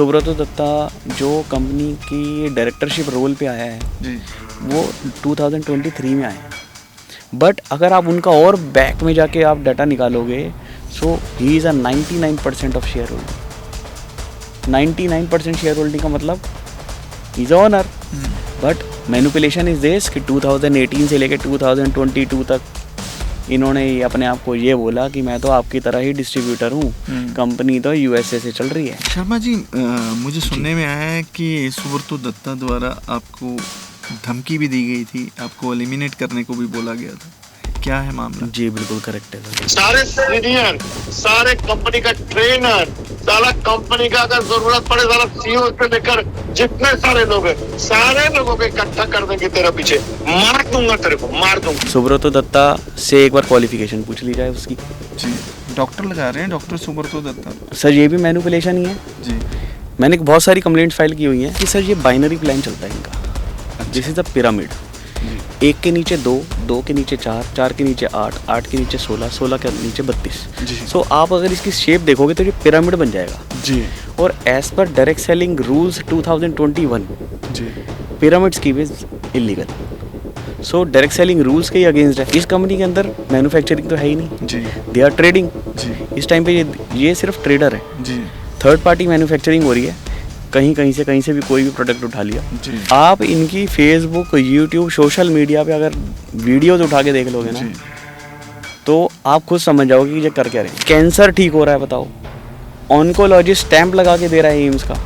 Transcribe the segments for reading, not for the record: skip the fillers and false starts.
सुब्रत दत्ता जो कंपनी की directorship role पे आया है जी वो 2023 में आया है। बट अगर आप उनका और बैक में जाके आप डाटा निकालोगे so he is a 99% of share holding. 99% share holding का मतलब he is owner. But manipulation is this कि 2018 से लेकर 2022 तक इन्होंने अपने आप को ये बोला कि मैं तो आपकी तरह ही डिस्ट्रीब्यूटर हूँ, कंपनी तो यूएसए से चल रही है। शर्मा जी, मुझे सुनने में आया है कि सुब्रत दत्ता द्वारा आपको धमकी भी दी गई थी, आपको एलिमिनेट करने को भी बोला गया था, क्या है मामला? जी बिल्कुल करेक्ट है सर। सारे सीनियर, सारे कंपनी का ट्रेनर, सारा कंपनी का अगर जरूरत पड़े सारा सीईओ से लेकर जितने सारे लोग हैं सारे लोगों को इकट्ठा कर देंगे तेरे पीछे, मार दूंगा तेरे को, मार दूंगा। सुब्रत दत्ता से एक बार क्वालिफिकेशन पूछ ली जाए उसकी। जी, डॉक्टर लगा रहे हैं, डॉक्टर सुब्रत दत्ता। सर ये भी मैनिपुलेशन ही है। जी, मैंने बहुत सारी कंप्लेंट्स फाइल की हुई हैं कि सर ये बाइनरी प्लान चलता है इनका। This is the pyramid. एक के नीचे दो, दो के नीचे चार, चार के नीचे आठ, आठ के नीचे 16, 16 के नीचे 32। सो आप अगर इसकी शेप देखोगे तो ये पिरामिड बन जाएगा। जी, और as per direct selling rules 2021 जी, pyramid scheme is illegal. So direct selling rules के ही अगेंस्ट है। इस कंपनी के अंदर मैन्युफैक्चरिंग तो है ही नहीं। जी, दे आर ट्रेडिंग। जी, इस टाइम पे ये सिर्फ ट्रेडर है। जी, थर्ड पार्टी मैन्युफैक्चरिंग हो रही है। कहीं से भी कोई भी प्रोडक्ट उठा लिया। जी, आप इनकी फेसबुक, यूट्यूब, सोशल मीडिया पे अगर वीडियोज उठा के देख लोगे ना जी, तो आप खुद समझ जाओगे कि ये कर क्या रहे हैं। कैंसर ठीक हो रहा है बताओ, ऑन्कोलॉजिस्ट स्टैंप लगा के दे रहा है एम्स का,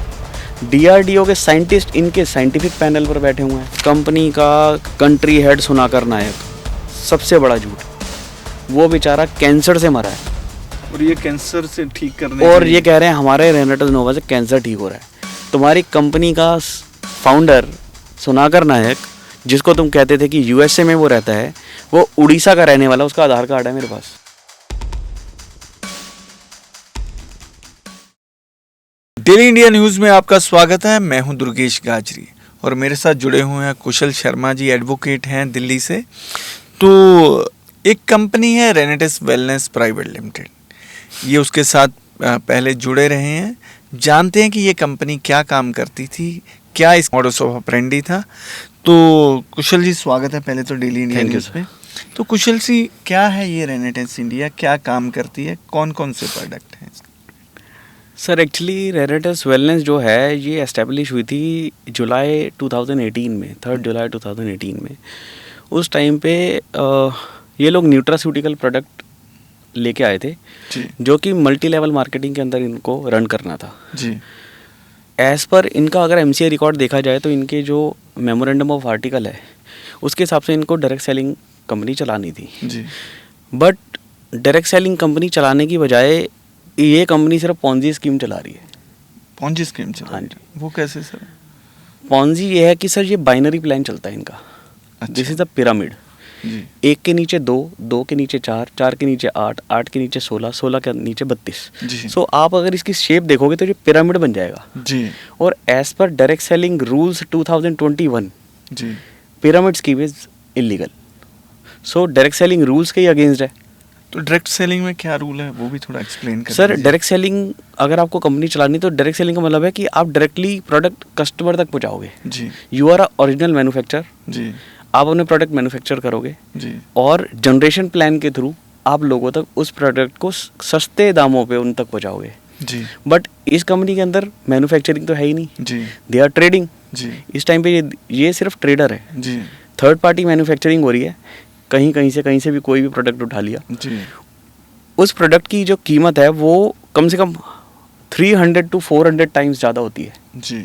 डीआरडीओ के साइंटिस्ट इनके साइंटिफिक पैनल पर बैठे हुए हैं। कंपनी का कंट्री हेड सुनाकर नायक, सबसे बड़ा झूठ, वो बेचारा कैंसर से मरा है और ये कैंसर से ठीक करने और के लिए- ये कह रहे हैं हमारे रेनेटस नोवा से कैंसर ठीक हो रहा है। तुम्हारी कंपनी का फाउंडर सुनाकर नायक, जिसको तुम कहते थे कि यूएसए में वो रहता है, वो उड़ीसा का रहने वाला, उसका आधार कार्ड है मेरे पास। डेली इंडिया न्यूज़ में आपका स्वागत है। मैं हूं दुर्गेश गाजरी और मेरे साथ जुड़े हुए हैं कुशल शर्मा जी, एडवोकेट हैं दिल्ली से। तो एक कंपनी है रेनेटस वेलनेस प्राइवेट लिमिटेड, ये उसके साथ पहले जुड़े रहे हैं। जानते हैं कि ये कंपनी क्या काम करती थी, क्या इस मॉडस ऑफ ऑपरेंडी था। तो कुशल जी स्वागत है पहले तो daily India Thank you, news पे। तो कुशल जी, क्या है ये रेनेटेंस इंडिया, क्या काम करती है, कौन कौन से प्रोडक्ट हैं? सर एक्चुअली रेनेटस वेलनेस जो है ये एस्टेब्लिश हुई थी जुलाई 2018 में, 3 जुलाई 2018 में। उस टाइम पे ये लोग न्यूट्रास्यूटिकल प्रोडक्ट लेके आए थे जी, जो कि मल्टी लेवल मार्केटिंग के अंदर इनको रन करना था। जी, एज़ पर इनका अगर एमसीए रिकॉर्ड देखा जाए तो इनके जो मेमोरेंडम ऑफ आर्टिकल है उसके हिसाब से इनको डायरेक्ट सेलिंग कंपनी चलानी थी। जी, बट डायरेक्ट सेलिंग कंपनी चलाने की बजाय ये कंपनी सिर्फ पॉन्जी स्कीम चला रही है। पॉन्जी स्कीम चला हाँ रही जी। है। वो कैसे सर? पॉन्जी ये है कि सर ये बाइनरी प्लान चलता है इनका। This is the pyramid. जी, एक के नीचे दो, दो के नीचे चार, चार के नीचे आठ, आठ के नीचे 16, 16 के नीचे 32। जी, सो आप अगर इसकी शेप देखोगे तो ये पिरामिड बन जाएगा। जी, और as per direct selling rules 2021 जी, pyramid scheme is illegal. So direct selling rules के ही अगेंस्ट है। तो डायरेक्ट सेलिंग में क्या रूल है वो भी थोड़ा एक्सप्लेन कर सर दीजिए। डायरेक्ट सेलिंग अगर आपको कंपनी चलानी तो डायरेक्ट सेलिंग का मतलब है कि आप डायरेक्टली प्रोडक्ट कस्टमर तक पहुंचाओगे। जी, you are a original manufacturer, जी, आप अपने प्रोडक्ट मैन्युफैक्चर करोगे जी, और जनरेशन प्लान के थ्रू आप लोगों तक उस प्रोडक्ट को सस्ते दामों पे उन तक पहुंचाओगे। जी, बट इस कंपनी के अंदर मैन्युफैक्चरिंग तो है ही नहीं। जी, दे आर ट्रेडिंग। जी, इस टाइम पे ये सिर्फ ट्रेडर है। जी, थर्ड पार्टी मैन्युफैक्चरिंग हो रही है। कहीं से भी कोई भी प्रोडक्ट उठा लिया। जी, उस प्रोडक्ट की जो कीमत है वो कम से कम 300 to 400 टाइम्स ज़्यादा होती है। जी,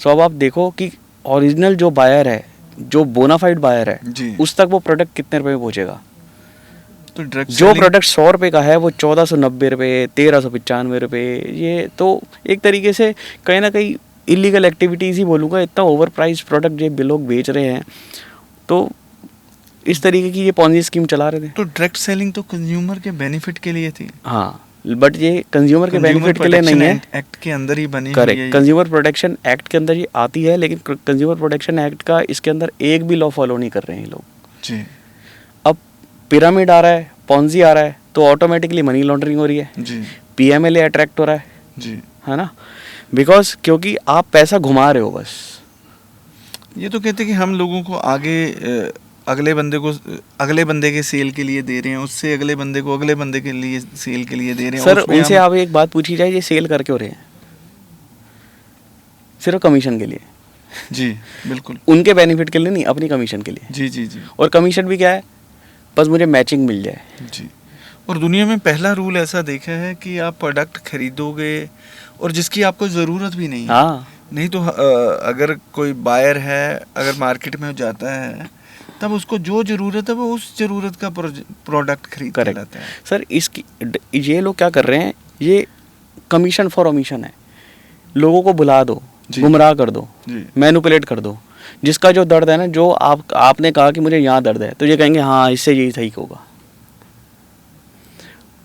सो अब आप देखो कि ओरिजिनल जो बायर है, जो बोनाफाइड बायर है, जी। उस तक वो प्रोडक्ट कितने रुपए में पहुंचेगा। तो डायरेक्ट जो प्रोडक्ट 100 रुपये का है वो 1490 रुपये, 1395 रुपये। ये तो एक तरीके से कहीं ना कहीं इलीगल एक्टिविटीज़ ही बोलूँगा। इतना ओवर प्राइस प्रोडक्ट जो लोग बेच रहे हैं, तो इस तरीके की ये पॉन्जी स्कीम चला रहे थे। तो डायरेक्ट सेलिंग तो कंज्यूमर के बेनिफिट के लिए थी। हाँ, बट ये कंज्यूमर के बेनिफिट के लिए नहीं है। एक्ट के अंदर ही बनी हुई है करेक्ट, ये। कंज्यूमर प्रोटेक्शन एक्ट के अंदर ये आती है, लेकिन कंज्यूमर प्रोटेक्शन एक्ट का इसके अंदर एक भी लॉ फॉलो नहीं कर रहे हैं ये लोग। जी, अब पिरामिड आ रहा है, पॉन्जी आ रहा है, तो ऑटोमेटिकली मनी लॉन्ड्रिंग हो रही है, जी, पीएमएलए अट्रैक्ट हो रहा है जी, ना। बिकॉज क्योंकि आप पैसा घुमा रहे हो बस। ये तो कहते हैं कि हम लोगों को आगे अगले बंदे के सेल के लिए दे रहे हैं, उससे अगले बंदे को अगले बंदे के लिए सेल के लिए दे रहे हैं। सर उसमें उनसे हम- आप एक बात पूछी जाए, ये सेल कर क्यों रहे हैं? सिर्फ कमीशन के लिए। जी बिल्कुल, उनके बेनिफिट के लिए नहीं, अपनी कमीशन के लिए। जी जी जी और कमीशन भी क्या है, बस मुझे मैचिंग मिल जाए। जी। और दुनिया में पहला रूल ऐसा देखा है कि आप प्रोडक्ट खरीदोगे और जिसकी आपको ज़रूरत भी नहीं है। हाँ नहीं तो अगर कोई बायर है, अगर मार्केट में जाता है तब उसको जो ज़रूरत है वो उस ज़रूरत का प्रोडक्ट खरीद के करेक्ट लाता है। सर। ये लोग क्या कर रहे हैं, ये कमीशन फॉर ओमिशन है। लोगों को बुला दो, जी। गुमराह कर दो, जी मैनिपुलेट कर दो। जिसका जो दर्द है ना, जो आपने कहा कि मुझे यहाँ दर्द है, तो ये कहेंगे हाँ इससे यही ठीक होगा।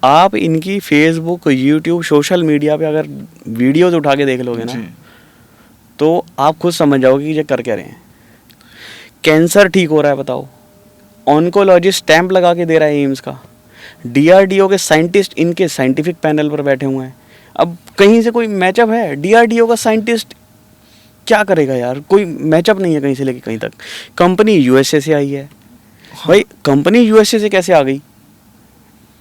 आप इनकी फेसबुक, यूट्यूब, सोशल मीडिया पे अगर वीडियोज उठा के देख लोगे ना, जी तो आप खुद समझ जाओगे कि ये कर क्या रहे हैं। कैंसर ठीक हो रहा है बताओ, ऑन्कोलॉजिस्ट स्टैंप लगा के दे रहा है एम्स का। डीआरडीओ के साइंटिस्ट इनके साइंटिफिक पैनल पर बैठे हुए हैं। अब कहीं से कोई मैचअप है? डीआरडीओ का साइंटिस्ट क्या करेगा यार? कोई मैचअप नहीं है कहीं से लेके कहीं तक। कंपनी यूएसए से आई है। भाई कंपनी यूएसए से कैसे आ गई?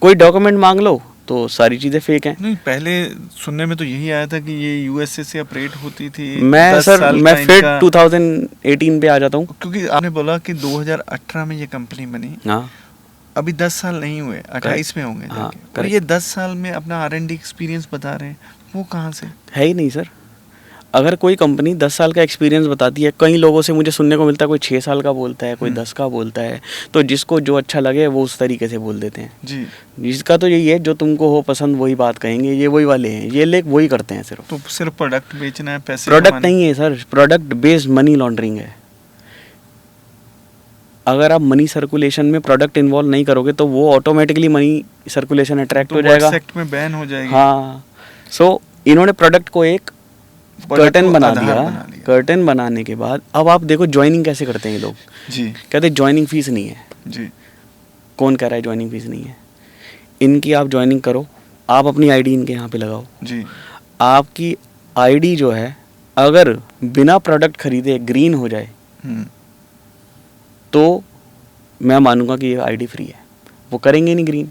कोई डॉक्यूमेंट मांग लो तो सारी चीज़ें फेक हैं। नहीं, पहले सुनने में तो यही आया था कि ये यूएसए से ऑपरेट होती थी। मैं 10 सर साल मैं का फिर इनका- 2018 पे आ जाता हूँ। क्योंकि आपने बोला कि 2018 में ये कंपनी बनी, हाँ अभी 10 साल नहीं हुए, 28 में होंगे हाँ, जाके। और correct। ये 10 साल में अपना R&D एक्सपीरियंस बता रहे हैं, वो कहाँ से? है ही नहीं सर। अगर कोई कंपनी 10 साल का एक्सपीरियंस बताती है, कई लोगों से मुझे सुनने को मिलता है कोई 6 साल का बोलता है, कोई 10 का बोलता है, तो जिसको जो अच्छा लगे वो उस तरीके से बोल देते हैं। जी। जिसका तो यही है, जो तुमको हो पसंद वही बात कहेंगे। ये वही वाले हैं, ये लोग वही करते हैं सिर्फ। तो सिर्फ प्रोडक्ट बेचना है, पैसे प्रोडक्ट कमाने- नहीं है sir, product based money laundering है। अगर आप मनी सर्कुलेशन में प्रोडक्ट इन्वॉल्व नहीं करोगे तो वो ऑटोमेटिकली मनी सर्कुलेशन अट्रैक्ट तो हो जाएगा। एक्ट में बैन हो जाएगी। हाँ, सो इन्होंने प्रोडक्ट को एक Product कर्टन को बना आधार दिया। बना लिया। कर्टन बनाने के बाद अब आप देखो ज्वाइनिंग कैसे करते हैं ये लोग। जी कहते हैं ज्वाइनिंग फीस नहीं है। जी कौन कह रहा है ज्वाइनिंग फीस नहीं है? इनकी आप ज्वाइनिंग करो, आप अपनी आईडी इनके यहाँ पे लगाओ। जी आपकी आईडी जो है अगर बिना प्रोडक्ट खरीदे ग्रीन हो जाए हम्म, तो मैं मानूंगा कि ये आईडी फ्री है। वो करेंगे नहीं ग्रीन।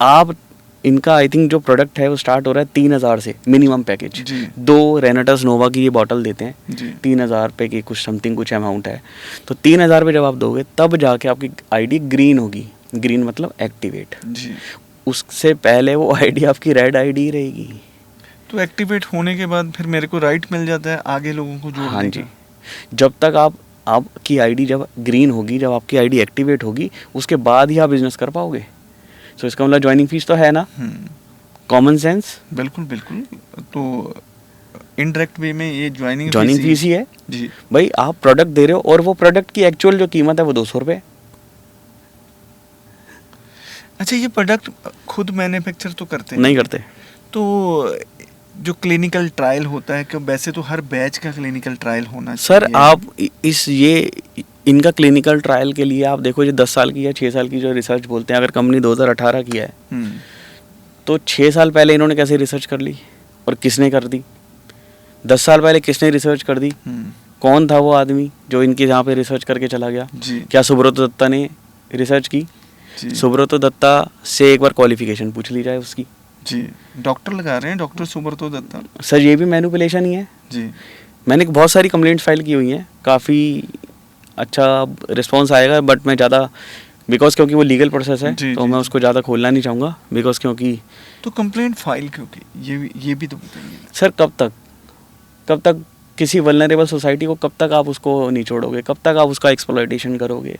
आप इनका आई थिंक जो प्रोडक्ट है वो स्टार्ट हो रहा है 3000 से मिनिमम पैकेज। जी 2 रेनेटस नोवा की ये बॉटल देते हैं जी 3000 रुपये की, कुछ समथिंग कुछ अमाउंट है। तो 3000 रुपये जब आप दोगे तब जाके आपकी आईडी ग्रीन होगी। ग्रीन मतलब एक्टिवेट। जी। उससे पहले वो आईडी आपकी रेड आईडी रहेगी। तो एक्टिवेट होने के बाद फिर मेरे को राइट मिल जाता है आगे लोगों को जोड़ने हाँ का। जी, जब तक आपकी आईडी जब ग्रीन होगी, जब आपकी आईडी एक्टिवेट होगी, उसके बाद ही आप बिजनेस कर पाओगे। सो इसका मतलब ज्वाइनिंग फीस तो है ना, कॉमन सेंस। बिल्कुल बिल्कुल। तो इनडायरेक्ट वे में ये ज्वाइनिंग फीस ही है जी। भाई। आप प्रोडक्ट दे रहे हो और वो प्रोडक्ट की एक्चुअल जो कीमत है वो 200 रुपये। अच्छा, ये प्रोडक्ट खुद मैन्युफैक्चर तो करते हैं? नहीं करते। तो जो क्लिनिकल ट्रायल होता है, कि वैसे तो हर बैच का क्लिनिकल ट्रायल होना सर चाहिए। आप इनका क्लिनिकल ट्रायल के लिए आप देखो, ये 10 साल की या 6 साल की जो रिसर्च बोलते हैं, अगर कंपनी 2018 की है हम्म, तो 6 साल पहले इन्होंने कैसे रिसर्च कर ली और किसने कर दी? 10 साल पहले किसने रिसर्च कर दी? हम्म, कौन था वो आदमी जो इनके यहाँ पे रिसर्च करके चला गया? जी क्या सुब्रतो दत्ता ने रिसर्च की? जी सुब्रतो दत्ता से एक बार क्वालिफिकेशन पूछ ली जाए उसकी। जी। डॉक्टर लगा रहे हैं, डॉक्टर सुब्रतो दत्ता सर ये भी मैनिपुलेशन ही है। जी। मैंने बहुत सारी कंप्लेंट्स फाइल की हुई हैं, काफ़ी अच्छा रिस्पॉन्स आएगा, बट मैं ज़्यादा बिकॉज क्योंकि वो लीगल प्रोसेस है जी, तो जी, मैं जी। उसको ज़्यादा खोलना नहीं चाहूँगा। बिकॉज क्योंकि तो कंप्लेंट फाइल क्यों की? ये भी तो बताइए। सर कब तक किसी वल्नरेबल सोसाइटी को कब तक आप उसको निचोड़ोगे? कब तक आप उसका एक्सप्लॉयटेशन करोगे?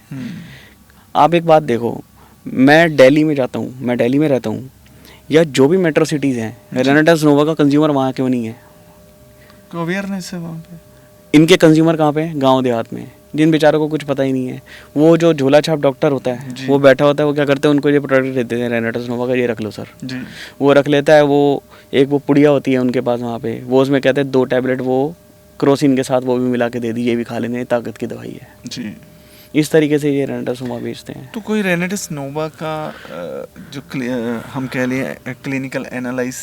आप एक बात देखो, मैं दिल्ली में जाता हूँ, मैं दिल्ली में रहता हूँ, या जो भी मेट्रो सिटीज़ हैं, रेनेटस नोवा का कंज्यूमर वहाँ क्यों नहीं है? तो अवेयरनेस है वहाँ पे। इनके कंज्यूमर कहाँ पे हैं? गांव देहात में, जिन बेचारों को कुछ पता ही नहीं है। वो जो झोला छाप डॉक्टर होता है, जी। वो बैठा होता है, वो क्या करते हैं, उनको ये प्रोडक्ट देते हैं रेनेटस नोवा का, ये रख लो सर। जी वो रख लेता है, वो एक वो पुड़िया होती है उनके पास वहाँ पे, वो उसमें कहते हैं 2 टैबलेट वो क्रोसिन के साथ वो भी मिला के दे दी, ये भी खा लेने, ताकत की दवाई है। जी। इस तरीके से ये रेनेटस नोवा बेचते हैं। तो कोई रेनेटिस नोवा का जो हम कह लें क्लिनिकल एनालाइज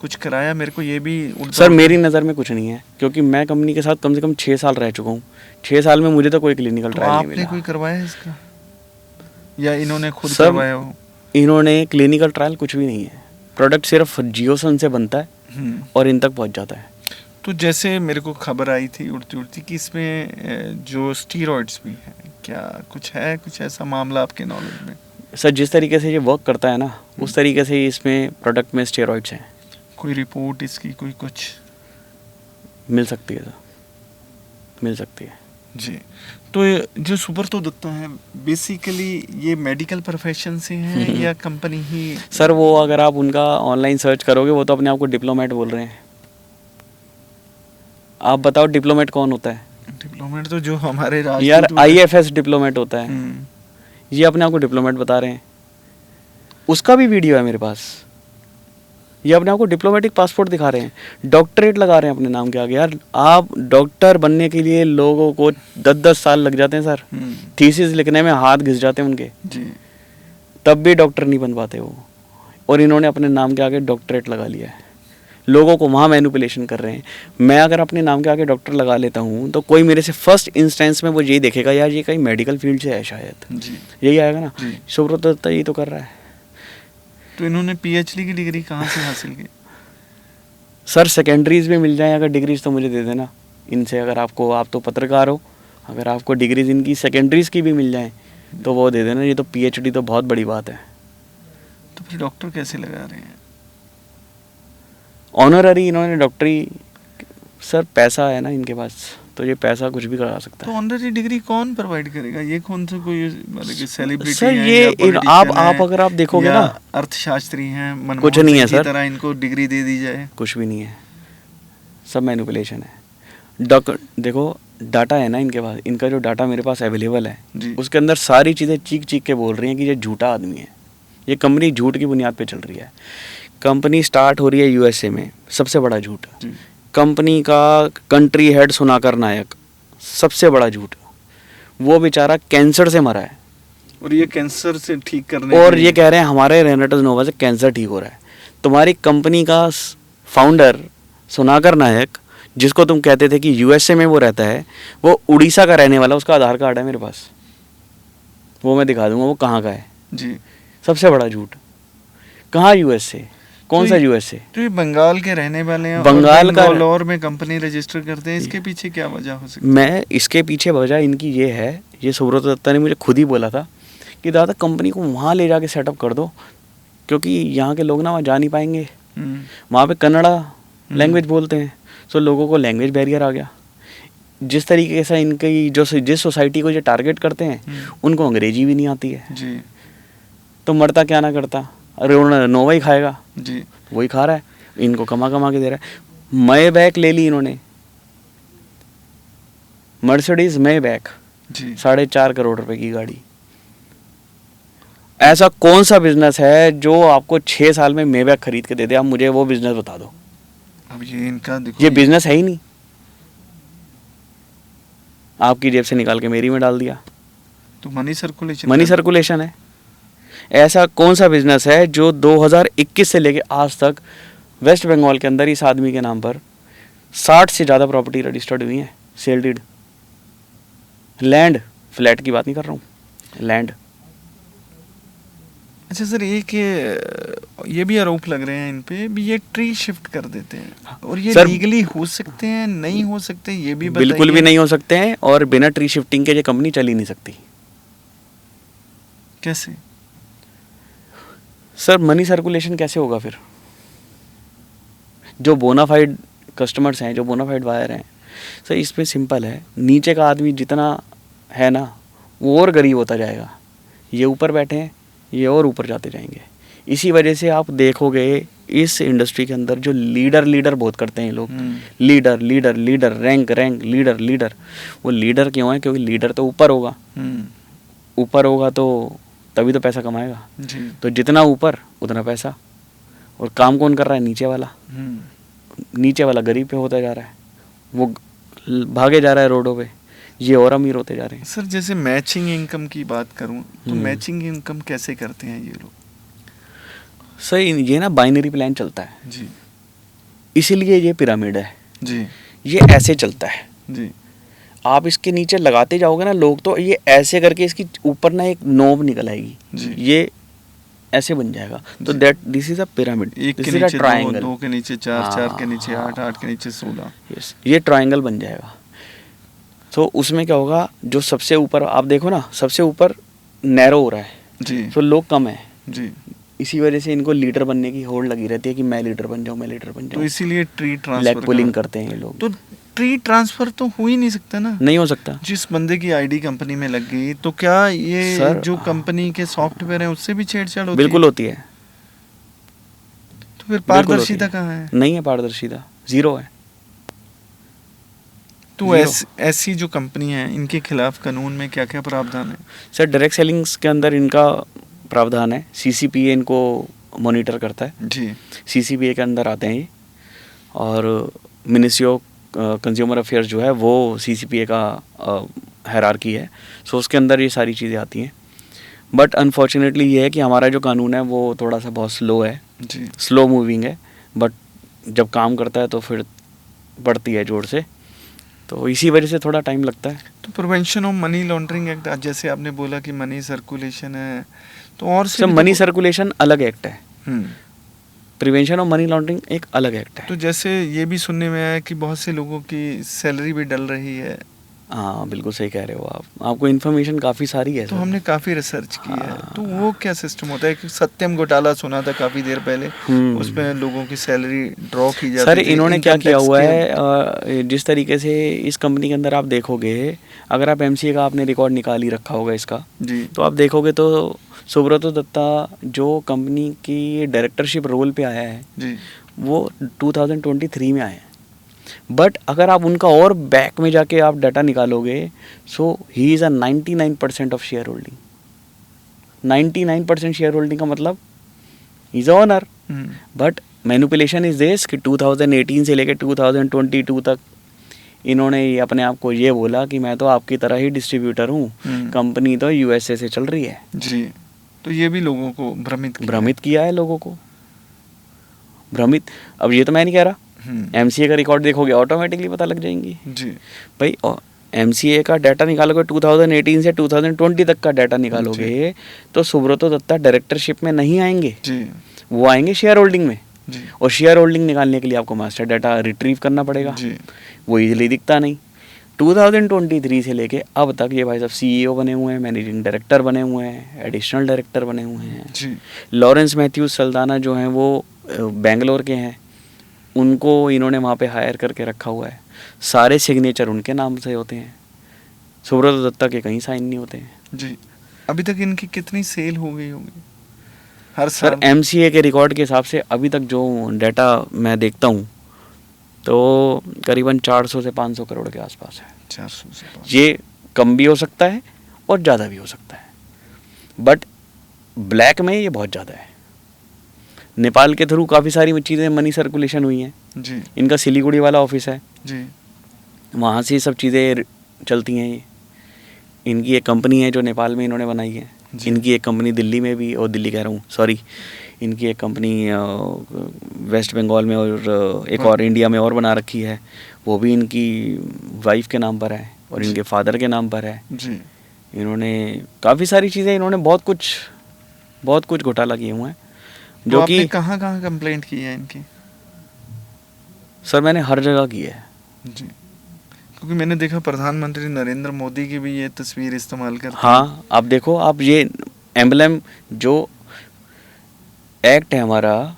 कुछ कराया? मेरे को ये भी सर मेरी नज़र में कुछ नहीं है, क्योंकि मैं कंपनी के साथ कम से कम 6 साल रह चुका हूँ। 6 साल में मुझे तो कोई क्लिनिकल तो ट्रायल नहीं आपने मिला। कोई करवाया है इसका या इन्होंने खुद सब करवाया हो? इन्होंने क्लिनिकल ट्रायल कुछ भी नहीं है, प्रोडक्ट सिर्फ जियोसन से बनता है और इन तक पहुँच जाता है। तो जैसे मेरे को खबर आई थी उड़ती उड़ती कि इसमें जो स्टीरॉइड्स भी हैं, क्या कुछ है, कुछ ऐसा मामला आपके नॉलेज में? सर जिस तरीके से ये वर्क करता है ना, उस तरीके से ही इसमें प्रोडक्ट में स्टेरॉइड्स हैं। कोई रिपोर्ट इसकी कोई कुछ मिल सकती है सर, मिल सकती है जी। तो ये जो सुब्रतो दत्ता है बेसिकली ये मेडिकल प्रोफेशन से हैं या कंपनी ही? सर वो अगर आप उनका ऑनलाइन सर्च करोगे, वो तो अपने आप को डिप्लोमेट बोल रहे हैं। आप बताओ डिप्लोमेट कौन होता है? डिप्लोमेट तो जो हमारे यार IFS डिप्लोमेट होता है, हम्म, ये अपने आप को डिप्लोमेट बता रहे हैं। उसका भी वीडियो है मेरे पास, ये अपने आप को डिप्लोमेटिक पासपोर्ट दिखा रहे हैं, डॉक्टरेट लगा रहे हैं अपने नाम के आगे। यार आप डॉक्टर बनने के लिए लोगों को 10-10 साल लग जाते हैं सर, थीसिस लिखने में हाथ घिस जाते हैं उनके, जी। तब भी डॉक्टर नहीं बन पाते वो। और इन्होंने अपने नाम के आगे डॉक्टरेट लगा लिया है, लोगों को वहाँ मैनिपुलेशन कर रहे हैं। मैं अगर अपने नाम के आगे डॉक्टर लगा लेता हूँ तो कोई मेरे से फर्स्ट इंस्टेंस में वो यही देखेगा, यार ये कहीं मेडिकल फील्ड से है शायद, जी। यही आएगा ना। जी। सुब्रतो दत्ता यही तो कर रहा है। तो इन्होंने PhD की डिग्री कहाँ से हासिल की? सर सेकेंडरीज में मिल जाए अगर डिग्रीज तो मुझे दे देना इनसे। अगर आपको, आप तो पत्रकार हो, अगर आपको डिग्रीज इनकी सेकेंडरीज की भी मिल जाए तो वो दे देना। ये तो PhD तो बहुत बड़ी बात है। तो फिर डॉक्टर कैसे लगा रहे हैं? ऑनररी इन्होंने डॉक्टरी, सर पैसा है ना इनके पास, तो ये पैसा कुछ भी करा सकता तो है। ऑनररी डिग्री कौन प्रोवाइड करेगा? ये कौन सा कोई मतलब कि सेलिब्रिटी सर है ये या politician आप है अगर आप देखोगे या ना, अर्थशास्त्री हैं, मनमोहन कुछ नहीं है सिंह की सर। तरह इनको डिग्री दे दी जाए? कुछ भी नहीं है, सब मैनिपुलेशन है। देखो डाटा है ना इनके पास, इनका जो डाटा मेरे पास अवेलेबल है जी। उसके अंदर सारी चीज़ें चीख चीख के बोल रही हैं कि ये झूठा आदमी है। ये कंपनी झूठ की बुनियाद पे चल रही है। कंपनी स्टार्ट हो रही है USA में, सबसे बड़ा झूठ। जी। कंपनी का कंट्री हेड सुनाकर नायक, सबसे बड़ा झूठ। वो बेचारा कैंसर से मरा है और ये कैंसर से ठीक करने और के लिए- ये कह रहे हैं हमारे रेनेटस नोवा से कैंसर ठीक हो रहा है। तुम्हारी कंपनी का फाउंडर सुनाकर नायक, जिसको तुम कहते थे कि USA में वो रहता है, वो उड़ीसा का रहने वाला, उसका आधार कार्ड है मेरे पास, वो मैं दिखा दूंगा वो कहाँ का है। जी। सबसे बड़ा झूठ। कहाँ USA? कौन सा USA? तो ये बंगाल के रहने वाले हैं बंगाल और का- बेंगलोर में कंपनी रजिस्टर करते हैं, इसके पीछे क्या वजह हो सकती है? मैं इसके पीछे वजह इनकी ये है, ये सुब्रतो दत्ता ने मुझे खुद ही बोला था कि दादा कंपनी को वहाँ ले जाके सेटअप कर दो, क्योंकि यहाँ के लोग ना वहाँ जा नहीं पाएंगे, वहाँ पे कन्नड़ा लैंग्वेज बोलते हैं, सो लोगों को लैंग्वेज बैरियर आ गया। जिस तरीके से इनकी जिस सोसाइटी को ये टारगेट करते हैं उनको अंग्रेजी भी नहीं आती है, जी। तो मरता क्या ना करता, अरे नोवा ही खाएगा, जी। वही खा रहा है, इनको कमा कमा के दे रहा है। मय बैक ले ली इन्होंने, मर्सिडीज मय बैक, जी। 4.5 करोड़ रुपए की गाड़ी। ऐसा कौन सा बिजनेस है जो आपको 6 साल में मेबैक खरीद के दे दे? आप मुझे वो बिजनेस बता दो। अब ये इनका देखो, ये बिजनेस है ही नहीं, आपकी जेब से निकाल के मेरी में डाल दिया। तो मनी सर्कुलेशन, मनी सर्कुलेशन है। ऐसा कौन सा बिजनेस है जो 2021 से लेके आज तक वेस्ट बंगाल के अंदर इस आदमी के नाम पर 60 से ज़्यादा प्रॉपर्टी रजिस्टर्ड हुई हैं, सेल डीड, लैंड, फ्लैट की बात नहीं कर रहा हूँ, लैंड। अच्छा सर, एक ये भी आरोप लग रहे हैं इन पे भी, ये ट्री शिफ्ट कर देते हैं, और ये सर, लीगली हो सकते हैं नहीं हो सकते, ये भी बताइए। बिल्कुल भी नहीं हो सकते हैं, और बिना ट्री शिफ्टिंग के ये कंपनी चल ही नहीं सकती। कैसे? सर मनी सर्कुलेशन कैसे होगा फिर? जो बोनाफाइड कस्टमर्स हैं, जो बोनाफाइड बायर हैं, सर इसमें सिंपल है, नीचे का आदमी जितना है ना वो और गरीब होता जाएगा, ये ऊपर बैठे हैं ये और ऊपर जाते जाएंगे। इसी वजह से आप देखोगे इस इंडस्ट्री के अंदर जो लीडर बहुत करते हैं लोग, लीडर रैंक लीडर, वो लीडर क्यों है? क्योंकि लीडर तो ऊपर होगा, ऊपर होगा तो तभी तो पैसा कमाएगा। जी। तो जितना ऊपर उतना पैसा, और काम कौन कर रहा है? नीचे वाला। नीचे वाला गरीब पे होता जा रहा है, वो भागे जा रहा है रोडों पे, ये और अमीर होते जा रहे हैं। सर जैसे मैचिंग इनकम की बात करूं तो मैचिंग इनकम कैसे करते हैं ये लोग? सर ये ना बाइनरी प्लान चलता है। जी। इसीलिए ये पिरामिड है, जी ये ऐसे चलता है। जी आप इसके नीचे लगाते जाओगे ना लोग, तो ये ऐसे करके इसकी ऊपर ना एक नोब निकल आएगी, जी। ये ऐसे बन जाएगा। तो जी। That this is a pyramid, एक दिस के इज अ नीचे दो, ट्रायंगल। दो के नीचे चार, हाँ, चार के नीचे हाँ, आठ, आठ के नीचे 16। यस, ये ट्रायंगल बन जाएगा। तो उसमें क्या होगा, जो सबसे ऊपर आप देखो ना, सबसे ऊपर नैरो हो रहा है, जी तो लोग कम है। जी। इसी वजह से इनको लीडर बनने की होड़ लगी रहती है कि मैं लीडर बन जाऊं, मैं लीडर बन तो जाऊं। इसीलिए ट्री लेग ट्रांसफर पुलिंग करते हैं ये लोग। तो ट्री ट्रांसफर तो हो ही नहीं सकता ना। नहीं हो सकता जिस बंदे की आईडी कंपनी में लग गई, तो क्या ये सर, जो कंपनी के सॉफ्टवेयर है उससे भी छेड़छाड़ होती बिल्कुल है? होती है। तो फिर बिल्कुल होती पारदर्शिता है। कहाँ है? नहीं है पारदर्शिता, जीरो है। तो जीरो। ऐसी जो कंपनी है, इनके खिलाफ कानून में क्या क्या प्रावधान है? सर डायरेक्ट सेलिंग्स के अंदर इनका प्रावधान है, सीसीपीए इनको मॉनिटर करता है, जी सीसीपीए के अंदर आते हैं ये। और मिनिस्ट्री ऑफ कंज्यूमर अफेयर्स जो है वो सीसीपीए का हायरार्की है, सो उसके अंदर ये सारी चीज़ें आती हैं। बट अनफॉर्चुनेटली ये है कि हमारा जो कानून है वो थोड़ा सा बहुत स्लो है, जी स्लो मूविंग है, बट जब काम करता है तो फिर बढ़ती है जोर से, तो इसी वजह से थोड़ा टाइम लगता है। तो prevention of money laundering act, जैसे आपने बोला कि मनी सर्कुलेशन है, तो और से सर भी मनी तो- सर्कुलेशन अलग एक्ट है, हम्म। प्रिवेंशन ऑफ मनी लॉन्ड्रिंग एक अलग एक्ट है। तो जैसे ये भी सुनने में आया कि बहुत से लोगों की सैलरी भी डल रही है, हाँ बिल्कुल सही कह रहे हो आप, आपको इन्फॉर्मेशन काफ़ी सारी है तो सर। हमने काफ़ी रिसर्च की है। हाँ। तो वो क्या सिस्टम होता है कि सत्यम घोटाला सुना था काफ़ी देर पहले, उसमें लोगों की सैलरी ड्रॉ की जाती सर थी। इन्होंने क्या इनकम किया टैक्स हुआ के- है, जिस तरीके से इस कंपनी के अंदर आप देखोगे, अगर आप एमसीए का आपने रिकॉर्ड निकाल ही रखा होगा इसका, जी तो आप देखोगे तो सुब्रतो दत्ता जो कंपनी की डायरेक्टरशिप रोल पे आया है जी वो 2023 में आया है। बट अगर आप उनका और बैक में जाके आप डाटा निकालोगे, so he is a 99% of share holding. 99% share holding का मतलब is a owner. But manipulation is this कि 2018 से लेकर 2022 तक इन्होंने ये अपने आप को ये बोला कि मैं तो आपकी तरह ही डिस्ट्रीब्यूटर हूँ, कंपनी तो यूएसए से चल रही है। जी। तो ये भी लोगों को भ्रमित किया है लोगों को, भ्रमित। अब ये तो मैं नहीं कह रहा, एमसीए का रिकॉर्ड देखोगे ऑटोमेटिकली पता लग जाएंगी जी भाई। एमसीए का डाटा निकालोगे 2018 से 2020 तक का डाटा निकालोगे तो सुब्रतो दत्ता डायरेक्टरशिप में नहीं आएंगे, जी वो आएंगे शेयर होल्डिंग में। जी और शेयर होल्डिंग निकालने के लिए आपको मास्टर डाटा रिट्रीव करना पड़ेगा, जी वो इजीली दिखता नहीं। 2023 से लेके अब तक ये भाई साहब सीईओ बने हुए हैं, मैनेजिंग डायरेक्टर बने हुए हैं, एडिशनल डायरेक्टर बने हुए हैं। जी लॉरेंस मैथ्यूज सल्दाना जो हैं वो बेंगलोर के हैं, उनको इन्होंने वहाँ पे हायर करके रखा हुआ है। सारे सिग्नेचर उनके नाम से होते हैं, सुब्रतो दत्ता के कहीं साइन नहीं होते हैं। जी। अभी तक इनकी कितनी सेल हो गई होगी हर सर साल? एमसीए के रिकॉर्ड के हिसाब से अभी तक जो डाटा मैं देखता हूँ तो करीबन 400 से 500 करोड़ के आसपास है। 400 से 500। ये कम भी हो सकता है और ज़्यादा भी हो सकता है, बट ब्लैक में ये बहुत ज़्यादा है। नेपाल के थ्रू काफ़ी सारी चीज़ें मनी सर्कुलेशन हुई हैं। जी इनका सिलीगुड़ी वाला ऑफिस है, जी वहाँ से सब चीज़ें चलती हैं। ये इनकी एक कंपनी है जो नेपाल में इन्होंने बनाई है, जी। इनकी एक कंपनी दिल्ली में भी, और दिल्ली कह रहा हूँ सॉरी, इनकी एक कंपनी वेस्ट बंगाल में और एक और इंडिया में और बना रखी है, वो भी इनकी वाइफ के नाम पर है और इनके फादर के नाम पर है। जी इन्होंने काफ़ी सारी चीज़ें, इन्होंने बहुत कुछ घोटाला किए हुए हैं तो जो आपने कि कहाँ कहाँ कंप्लेंट की है इनकी? सर मैंने हर जगह की है। जी, क्योंकि मैंने देखा प्रधानमंत्री नरेंद्र मोदी की भी ये तस्वीर इस्तेमाल करते हैं। हाँ आप देखो, आप ये एम्बलम जो एक्ट है हमारा,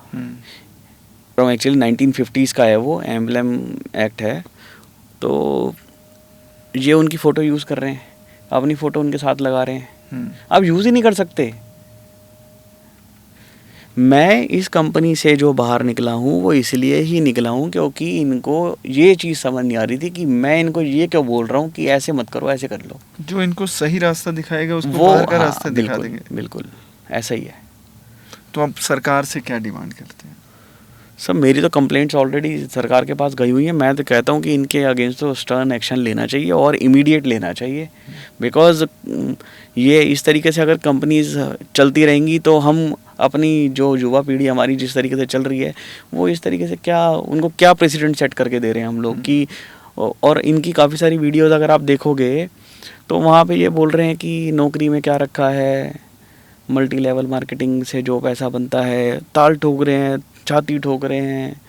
एक्चुअली 1950s का है, वो एम्बलम एक्ट है, तो ये उनकी फ़ोटो यूज़ कर रहे हैं, अपनी फ़ोटो उनके साथ लगा रहे हैं। आप यूज़ ही नहीं कर सकते। मैं इस कंपनी से जो बाहर निकला हूँ वो इसलिए ही निकला हूँ क्योंकि इनको ये चीज़ समझ नहीं आ रही थी कि मैं इनको ये क्यों बोल रहा हूँ कि ऐसे मत करो, ऐसे कर लो। जो इनको सही रास्ता दिखाएगा उसको वो बाहर का हाँ, रास्ता दिखा बिल्कुल, देंगे। बिल्कुल ऐसा ही है। तो आप सरकार से क्या डिमांड करते हैं? सब मेरी तो कंप्लेंट्स ऑलरेडी सरकार के पास गई हुई हैं। मैं तो कहता हूँ कि इनके अगेंस्ट तो स्टर्न एक्शन लेना चाहिए और इमीडिएट लेना चाहिए, बिकॉज ये इस तरीके से अगर कंपनीज चलती रहेंगी तो हम अपनी जो युवा पीढ़ी हमारी जिस तरीके से चल रही है वो इस तरीके से क्या उनको क्या प्रेसिडेंट सेट करके दे रहे हैं हम लोग कि। और इनकी काफ़ी सारी वीडियोस अगर आप देखोगे तो वहाँ पे ये बोल रहे हैं कि नौकरी में क्या रखा है, मल्टी लेवल मार्केटिंग से जो पैसा बनता है, ताल ठोक रहे हैं, छाती ठोक रहे हैं।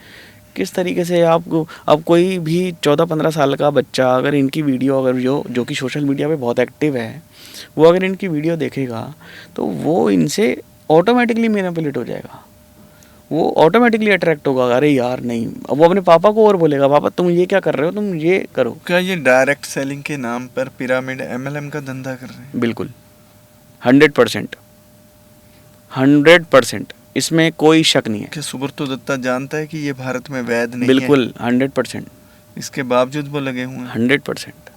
किस तरीके से आपको अब कोई भी 14-15 साल का बच्चा अगर इनकी वीडियो अगर जो कि सोशल मीडिया पे बहुत एक्टिव है वो अगर इनकी वीडियो देखेगा तो वो इनसे ऑटोमेटिकली मैनिपुलेट हो जाएगा, वो ऑटोमेटिकली अट्रैक्ट होगा। अरे यार नहीं, अब वो अपने पापा को और बोलेगा पापा तुम ये क्या कर रहे हो, तुम ये करो। क्या ये डायरेक्ट सेलिंग के नाम पर पिरामिड MLM का धंधा कर रहे हैं? बिल्कुल 100%, इसमें कोई शक नहीं है। क्या सुब्रतो दत्ता जानता है कि ये भारत में वैध नहीं बिल्कुल 100%, इसके बावजूद वो लगे हुए हैं? 100%।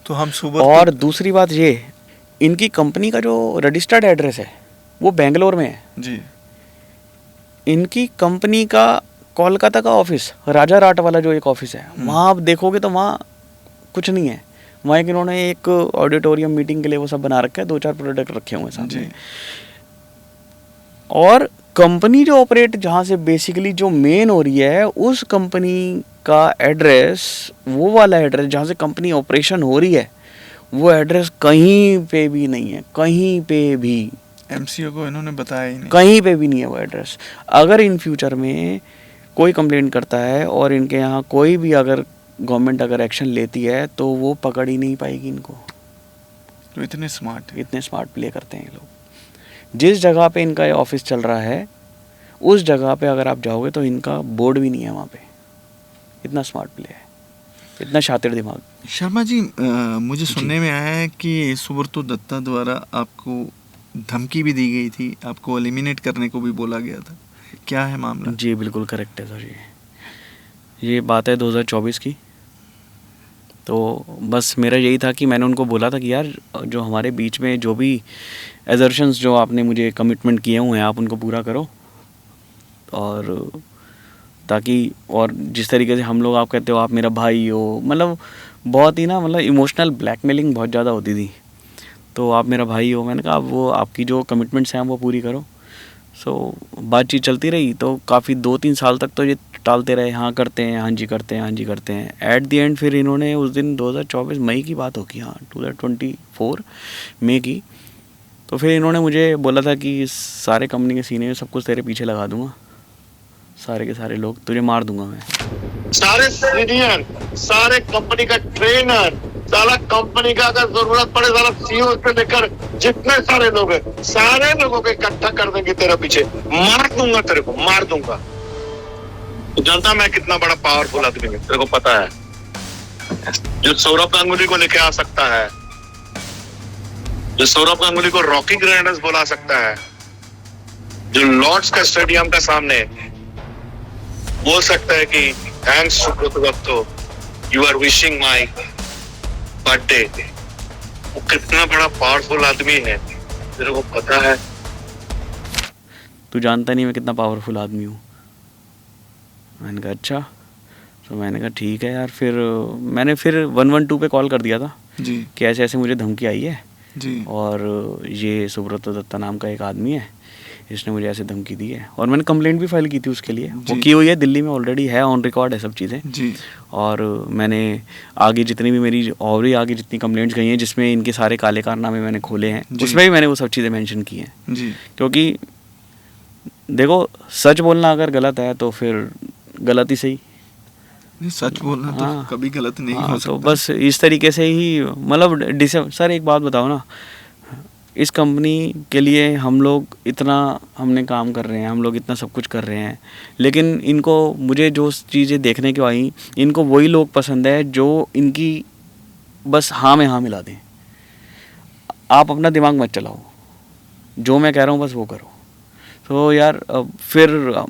तो हम सुब्रतो और दूसरी बात ये, इनकी कंपनी का जो रजिस्टर्ड एड्रेस है वो बेंगलोर में है। जी, इनकी कंपनी का कोलकाता का ऑफिस, राजा राट वाला जो एक ऑफिस है, वहाँ आप देखोगे तो वहाँ कुछ नहीं है। वहाँ एक इन्होंने एक ऑडिटोरियम मीटिंग के लिए वो सब बना रखा है, 2-4 प्रोडक्ट रखे हुए हैं सामने। और कंपनी जो ऑपरेट जहाँ से बेसिकली जो मेन हो रही है उस कंपनी का एड्रेस, वो वाला एड्रेस जहाँ से कंपनी ऑपरेशन हो रही है, वो एड्रेस कहीं पे भी नहीं है, कहीं पे भी। MCO को इन्होंने बताया ही नहीं, कहीं पे भी नहीं है वो एड्रेस। अगर इन फ्यूचर में कोई कंप्लेंट करता है और इनके यहाँ कोई भी अगर गवर्नमेंट अगर एक्शन लेती है तो वो पकड़ ही नहीं पाएगी इनको। तो इतने स्मार्ट प्ले करते हैं ये लोग। जिस जगह पे इनका ऑफिस चल रहा है उस जगह पे अगर आप जाओगे तो इनका बोर्ड भी नहीं है वहाँ पे। इतना स्मार्ट प्ले है, इतना शातिर दिमाग। शर्मा जी, मुझे सुनने में आया है कि सुब्रतो दत्ता द्वारा आपको धमकी भी दी गई थी, आपको एलिमिनेट करने को भी बोला गया था, क्या है मामला? जी बिल्कुल करेक्ट है सर। ये बात है 2024 की। तो बस मेरा यही था कि मैंने उनको बोला था कि यार जो हमारे बीच में जो भी एजर्शंस जो आपने मुझे कमिटमेंट किए हुए हैं आप उनको पूरा करो, और ताकि और जिस तरीके से हम लोग आप कहते हो आप मेरा भाई हो, मतलब बहुत ही ना मतलब इमोशनल ब्लैकमेलिंग बहुत ज़्यादा होती थी। तो आप मेरा भाई हो, मैंने कहा आप वो आपकी जो कमिटमेंट्स हैं वो पूरी करो। सो बातचीत चलती रही तो काफ़ी 2-3 साल तक तो ये टालते रहे, हाँ करते हैं, हाँ जी करते हैं, हाँ जी करते हैं। एट दी एंड फिर इन्होंने उस दिन 2024 मई की बात होगी, हाँ 2024 मई की, तो फिर इन्होंने मुझे बोला था कि सारे कंपनी के सीने में सब कुछ तेरे पीछे लगा दूंगा, सारे के सारे लोग तुझे मार दूंगा मैं। सारे सीनियर, सारे कंपनी का ट्रेनर, सारा कंपनी का अगर जरूरत पड़े सारा CEO से लेकर जितने सारे लोग हैं सारे लोगों को इकट्ठा कर देंगे तेरे पीछे, मार दूंगा तेरे को, मार दूंगा। तो जानता मैं कितना बड़ा पावरफुल आदमी है, तेरे को पता है। जो सौरभ गांगुली को लेके आ सकता है, जो सौरभ गांगुली को रॉकी ग्रैंडर्स बुला सकता है, जो लॉर्ड्स का स्टेडियम का सामने बोल सकता है कि thanks Subroto Dutta, you are wishing my birthday. वो कितना बड़ा पावरफुल आदमी है, तेरे को पता है। तू जानता नहीं मैं कितना पावरफुल आदमी हूँ। मैंने कहा अच्छा, तो मैंने कहा ठीक है यार। फिर मैंने 112 पे कॉल कर दिया था जी कि ऐसे ऐसे मुझे धमकी आई है जी, और ये सुब्रतो दत्ता नाम का एक आदमी है, इसने मुझे ऐसे धमकी दी है। और मैंने कंप्लेंट भी फाइल की थी उसके लिए, वो की हुई है, दिल्ली में ऑलरेडी है, ऑन रिकॉर्ड है सब चीज़ें जी। और मैंने आगे जितनी भी मेरी और भी आगे जितनी कंप्लेंट्स गई हैं जिसमें इनके सारे काले कारनामे मैंने खोले हैं उसमें भी मैंने वो सब चीज़ें मेंशन की हैं जी। क्योंकि देखो सच बोलना अगर गलत है तो फिर गलत ही सही, नहीं, सच बोलना तो कभी गलत नहीं हो सकता। तो बस इस तरीके से ही मतलब सर एक बात बताओ ना, इस कंपनी के लिए हम लोग इतना हमने काम कर रहे हैं, हम लोग इतना सब कुछ कर रहे हैं, लेकिन इनको मुझे जो चीज़ें देखने को आई, इनको वही लोग पसंद है जो इनकी बस हाँ में हाँ मिला दें। आप अपना दिमाग मत चलाओ, जो मैं कह रहा हूँ बस वो करो। तो यार फिर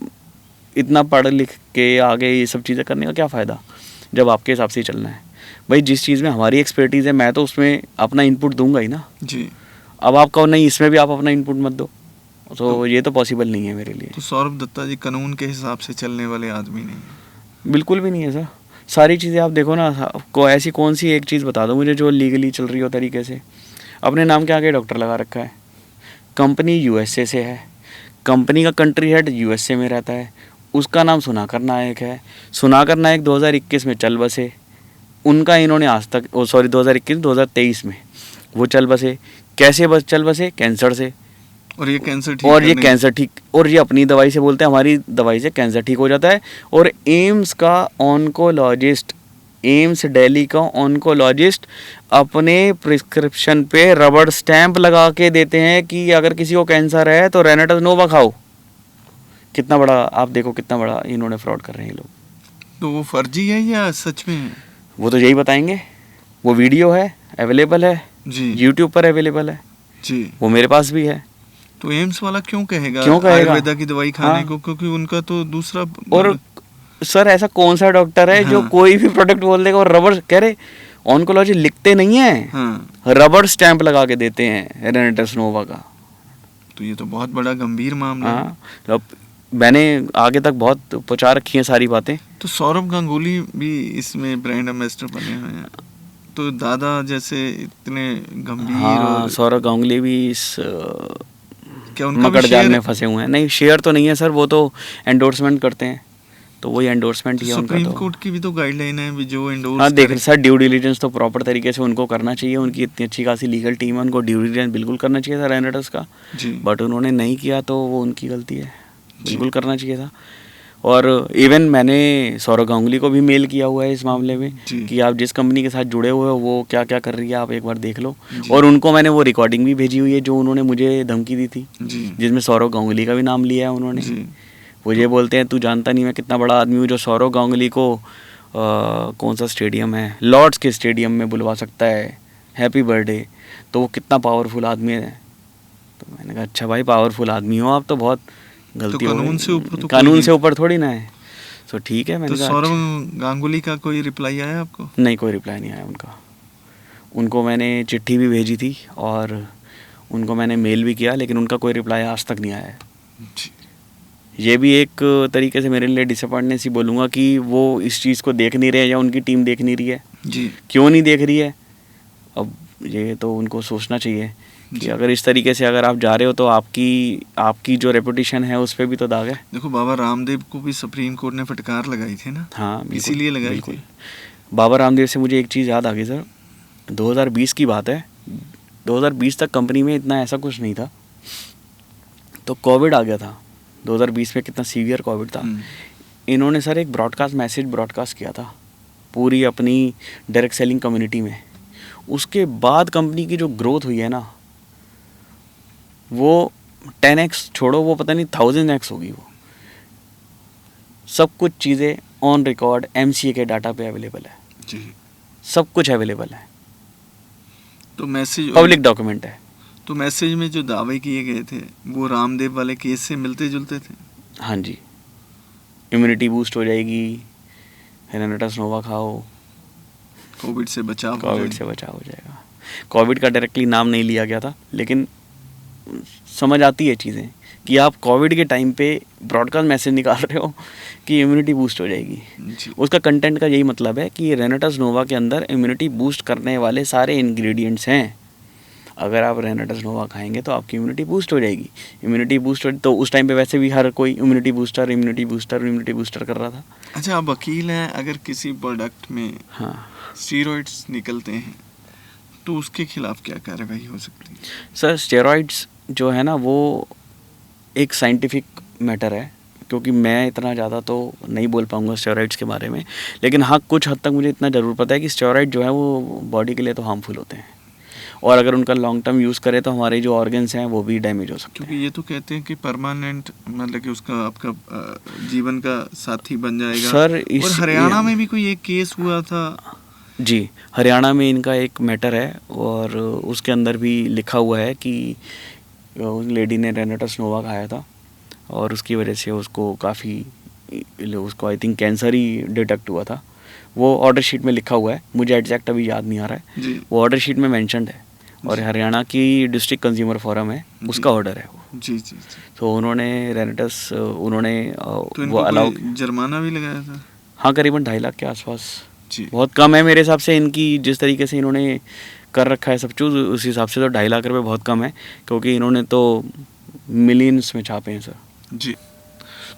इतना पढ़ लिख के आगे ये सब चीज़ें करने का क्या फ़ायदा जब आपके हिसाब से ही चलना है। भाई जिस चीज़ में हमारी एक्सपर्टीज़ है मैं तो उसमें अपना इनपुट दूंगा ही ना। जी। अब आप कहो नहीं इसमें भी आप अपना इनपुट मत दो, तो ये तो पॉसिबल नहीं है मेरे लिए। तो सौरभ दत्ता जी कानून के हिसाब से चलने वाले आदमी नहीं है। बिल्कुल भी नहीं है सर। सारी चीज़ें आप देखो ना, को ऐसी कौन सी एक चीज़ बता दो मुझे जो लीगली चल रही हो तरीके से। अपने नाम के आगे डॉक्टर लगा रखा है, कंपनी यूएसए से है, कंपनी का कंट्री हेड यूएसए में रहता है, उसका नाम सुनाकर नायक है। सुनाकर नायक 2021 में चल बसे, उनका इन्होंने आज तक 2023 में वो चल बसे। कैसे बस चल बसे? कैंसर से। और ये कैंसर ठीक और ये अपनी दवाई से बोलते हैं हमारी दवाई से कैंसर ठीक हो जाता है। और एम्स का ऑन्कोलॉजिस्ट, एम्स दिल्ली का ऑन्कोलॉजिस्ट अपने प्रिस्क्रिप्शन पे रबड़ स्टैंप लगा के देते हैं कि अगर किसी को कैंसर है तो रेनेटस नोवा खाओ। कितना बड़ा, आप देखो कितना बड़ा इन्होंने फ्रॉड कर रहे हैं ये लोग। तो वो फर्जी है या सच में है? वो तो यही बताएंगे। वो वीडियो है, अवेलेबल है जी, यूट्यूब पर अवेलेबल है जी। वो मेरे पास भी है। तो एम्स वाला क्यों कहेगा आयुर्वेदा की दवाई खाने को? क्योंकि उनका तो दूसरा। और सर ऐसा कौन सा डॉक्टर है जो हाँ। कोई भी प्रोडक्ट बोल देगा और रबड़ कह रहे, ऑन्कोलॉजी लिखते नहीं है, हाँ। रबड़ स्टैंप लगा के देते हैं रेनेटस नोवा का। तो ये तो बहुत बड़ा गंभीर मामला है। हाँ, अब मैंने आगे तक बहुत पहुंचा रखी हैं सारी बातें। तो सौरभ गांगुली भी इसमें ब्रांड एम्बेसडर बने हुए हैं। तो दादा जैसे इतने गंभीर। हाँ, और सौरभ गांगुली भी इस क्या उनका मकड़ भी जाल शेयर में फंसे हुए हैं। नहीं, शेयर तो नहीं है सर, वो तो एंडोर्समेंट करते हैं, तो वही एंडोर्समेंट ही है उनका। सुप्रीम तो कोर्ट की भी तो गाइडलाइन है भी जो एंडोर्स। हाँ देख सर, ड्यू डिलीजेंस तो प्रॉपर तरीके से उनको करना चाहिए। उनकी इतनी अच्छी खासी लीगल टीम है, उनको ड्यू डिलीजेंस बिल्कुल करना चाहिए था रेनेटस का। जी। बट उन्होंने नहीं किया तो वो उनकी गलती है, बिल्कुल करना चाहिए था। और इवन मैंने सौरभ गांगुली को भी मेल किया हुआ है इस मामले में कि आप जिस कंपनी के साथ जुड़े हुए हो वो क्या क्या कर रही है, आप एक बार देख लो। और उनको मैंने वो रिकॉर्डिंग भी भेजी हुई है जो उन्होंने मुझे धमकी दी थी, जिसमें सौरभ गांगुली का भी नाम लिया है उन्होंने। वो ये बोलते हैं तू जानता नहीं मैं कितना बड़ा आदमी हूँ जो सौरभ गांगुली को कौन सा स्टेडियम है, लॉर्ड्स के स्टेडियम में बुलवा सकता है हैप्पी बर्थडे, तो वो कितना पावरफुल आदमी है। तो मैंने कहा अच्छा भाई, पावरफुल आदमी हो आप तो बहुत गलती हो गई। कानून से ऊपर थोड़ी ना है। तो ठीक है। मैंने तो सौरभ गांगुली का कोई रिप्लाई आया आपको? नहीं, कोई रिप्लाई नहीं आया उनका। उनको मैंने चिट्ठी भी भेजी थी और उनको मैंने मेल भी किया, लेकिन उनका कोई रिप्लाई आज तक नहीं आया है। ये भी एक तरीके से मेरे लिए डिसअपॉइंटनेस ही बोलूँगा कि वो इस चीज़ को देख नहीं रहे हैं या उनकी टीम देख नहीं रही है। जी। क्यों नहीं देख रही है, अब ये तो उनको सोचना चाहिए कि अगर इस तरीके से अगर आप जा रहे हो तो आपकी जो रेपुटेशन है उस पर भी तो दाग है। देखो बाबा रामदेव को भी सुप्रीम कोर्ट ने फटकार लगाई थी ना। हाँ, इसीलिए लगाई थी। बाबा रामदेव से मुझे एक चीज़ याद आ गई सर, 2020 की बात है। 2020 तक कंपनी में इतना ऐसा कुछ नहीं था, तो कोविड आ गया था 2020 में। कितना सीवियर कोविड था। इन्होंने सर एक मैसेज ब्रॉडकास्ट किया था पूरी अपनी डायरेक्ट सेलिंग कम्युनिटी में। उसके बाद कंपनी की जो ग्रोथ हुई है ना, वो 10x छोड़ो, वो पता नहीं 1000x होगी। वो सब कुछ चीज़ें ऑन रिकॉर्ड MCA के डाटा पे अवेलेबल है जी। सब कुछ अवेलेबल है, तो मैसेज पब्लिक डॉक्यूमेंट है। तो मैसेज में जो दावे किए गए थे वो रामदेव वाले केस से मिलते जुलते थे। हाँ जी, इम्यूनिटी बूस्ट हो जाएगी, रेनेटस नोवा खाओ, कोविड से बचाव हो जाएगा। कोविड का डायरेक्टली नाम नहीं लिया गया था, लेकिन समझ आती है चीज़ें कि आप कोविड के टाइम पे ब्रॉडकास्ट मैसेज निकाल रहे हो कि इम्यूनिटी बूस्ट हो जाएगी। उसका कंटेंट का यही मतलब है कि रेनेटस नोवा के अंदर इम्यूनिटी बूस्ट करने वाले सारे इंग्रेडिएंट्स हैं। अगर आप रेनेटस नोवा खाएंगे तो आपकी इम्यूनिटी बूस्ट हो जाएगी। इम्यूनिटी बूस्ट हो तो उस टाइम पे वैसे भी हर कोई इम्यूनिटी बूस्टर कर रहा था। अच्छा, आप वकील हैं, अगर किसी प्रोडक्ट में हाँ स्टीरॉइड्स निकलते हैं तो उसके खिलाफ क्या कार्रवाई हो सकती है? सर, स्टेरॉइड्स जो है ना वो एक साइंटिफिक मैटर है, क्योंकि मैं इतना ज़्यादा तो नहीं बोल पाऊँगा स्टेरॉइड्स के बारे में, लेकिन हाँ कुछ हद तक मुझे इतना ज़रूर पता है कि स्टेरॉइड जो है वो बॉडी के लिए तो हार्मफुल होते हैं, और अगर उनका लॉन्ग टर्म यूज़ करें तो हमारे जो ऑर्गन्स हैं वो भी डैमेज हो सकते हैं। क्योंकि ये तो कहते हैं कि परमानेंट, मतलब कि उसका आपका जीवन का साथी बन जाएगा। सर और हरियाणा में भी कोई एक केस हुआ था। जी, हरियाणा में इनका एक मैटर है और उसके अंदर भी लिखा हुआ है कि उस लेडी ने रेनेटस नोवा खाया था और उसकी वजह से उसको I think cancer he detect हुआ था। वो ऑर्डर शीट में लिखा हुआ है, मुझे एग्जैक्ट अभी याद नहीं आ रहा है। वो ऑर्डर शीट में मेंशन्ड है और हरियाणा की डिस्ट्रिक्ट कंज्यूमर फोरम है, उसका ऑर्डर है वो। जी जी जी। तो उन्होंने रेनेटस उन्होंने तो वो इनको अलाउ, कोई जुर्माना भी लगाया था? हाँ करीबन 2.5 लाख के आसपास। जी। बहुत कम है मेरे हिसाब से, इनकी जिस तरीके से इन्होंने कर रखा है सब चीज़, उस हिसाब से तो 2.5 लाख रुपए बहुत कम है, क्योंकि इन्होंने तो मिलियंस में छापे हैं सर। जी।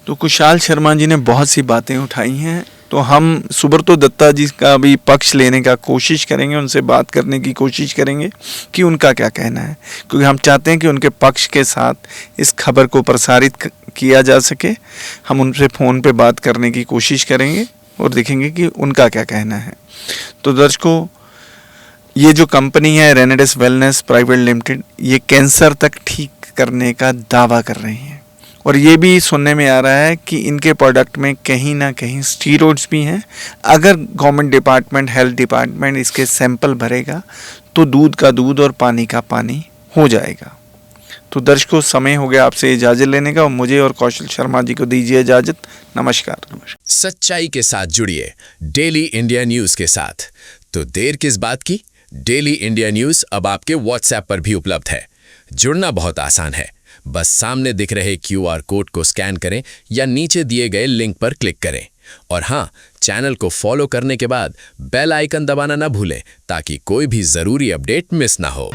तो कुशाल शर्मा जी ने बहुत सी बातें उठाई हैं, तो हम सुब्रतो दत्ता जी का भी पक्ष लेने का कोशिश करेंगे, उनसे बात करने की कोशिश करेंगे कि उनका क्या कहना है, क्योंकि हम चाहते हैं कि उनके पक्ष के साथ इस खबर को प्रसारित किया जा सके। हम उनसे फ़ोन पे बात करने की कोशिश करेंगे और देखेंगे कि उनका क्या कहना है। तो दर्शकों, ये जो कंपनी है रेनेडिस वेलनेस प्राइवेट लिमिटेड, ये कैंसर तक ठीक करने का दावा कर रही है, और ये भी सुनने में आ रहा है कि इनके प्रोडक्ट में कहीं ना कहीं स्टीरॉइड्स भी हैं। अगर गवर्नमेंट डिपार्टमेंट, हेल्थ डिपार्टमेंट इसके सैंपल भरेगा तो दूध का दूध और पानी का पानी हो जाएगा। तो दर्शकों, समय हो गया आपसे इजाज़त लेने का, और मुझे और कौशल शर्मा जी को दीजिए इजाज़त। नमस्कार। सच्चाई के साथ जुड़िए डेली इंडिया न्यूज के साथ। तो देर किस बात की, डेली इंडिया न्यूज अब आपके व्हाट्सएप पर भी उपलब्ध है। जुड़ना बहुत आसान है, बस सामने दिख रहे QR कोड को स्कैन करें या नीचे दिए गए लिंक पर क्लिक करें। और हाँ, चैनल को फॉलो करने के बाद बेल आइकन दबाना ना भूलें, ताकि कोई भी जरूरी अपडेट मिस ना हो।